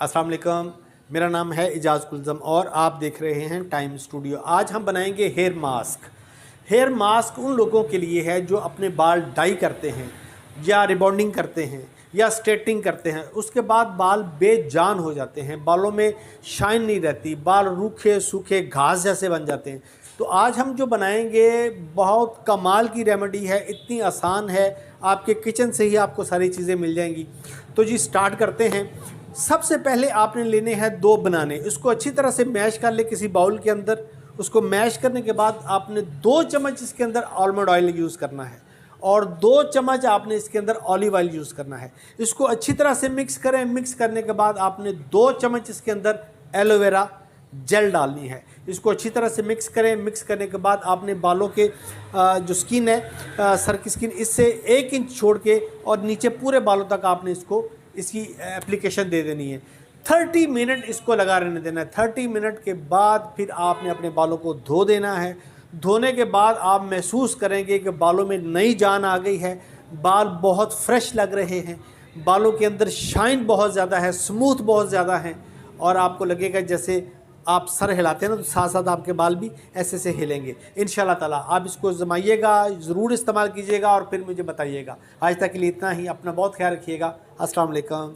अस्सलाम वालेकुम। मेरा नाम है इजाज़ कुलज़म और आप देख रहे हैं टाइम स्टूडियो। आज हम बनाएंगे हेयर मास्क। हेयर मास्क उन लोगों के लिए है जो अपने बाल डाई करते हैं या रिबॉन्डिंग करते हैं या स्ट्रेटनिंग करते हैं, उसके बाद बाल बेजान हो जाते हैं, बालों में शाइन नहीं रहती, बाल रूखे सूखे घास जैसे बन जाते हैं। तो आज हम जो बनाएंगे बहुत कमाल की रेमेडी है, इतनी आसान है, आपके किचन से ही आपको सारी चीज़ें मिल जाएंगी। तो जी स्टार्ट करते हैं। सबसे पहले आपने लेने हैं 2 बनाने। इसको अच्छी तरह से मैश कर ले किसी बाउल के अंदर। उसको मैश करने के बाद आपने 2 चम्मच इसके अंदर आलमंड ऑयल यूज़ करना है और 2 चम्मच आपने इसके अंदर ऑलिव ऑयल यूज़ करना है। इसको अच्छी तरह से मिक्स करें। मिक्स करने के बाद आपने 2 चम्मच इसके अंदर एलोवेरा जेल डालनी है। इसको अच्छी तरह से मिक्स करें। मिक्स करने के बाद आपने बालों के जो स्किन है, सर की स्किन, इससे 1 इंच छोड़ के और नीचे पूरे बालों तक आपने इसकी एप्लीकेशन दे देनी है। 30 मिनट इसको लगा रहने देना है। 30 मिनट के बाद फिर आपने अपने बालों को धो देना है। धोने के बाद आप महसूस करेंगे कि बालों में नई जान आ गई है, बाल बहुत फ्रेश लग रहे हैं, बालों के अंदर शाइन बहुत ज़्यादा है, स्मूथ बहुत ज़्यादा है और आपको लगेगा जैसे आप सर हिलाते हैं ना तो साथ साथ आपके बाल भी ऐसे से हिलेंगे। इंशाल्लाह ताला आप इसको जमाइएगा, ज़रूर इस्तेमाल कीजिएगा और फिर मुझे बताइएगा। आज तक के लिए इतना ही। अपना बहुत ख्याल रखिएगा। अस्सलाम वालेकुम।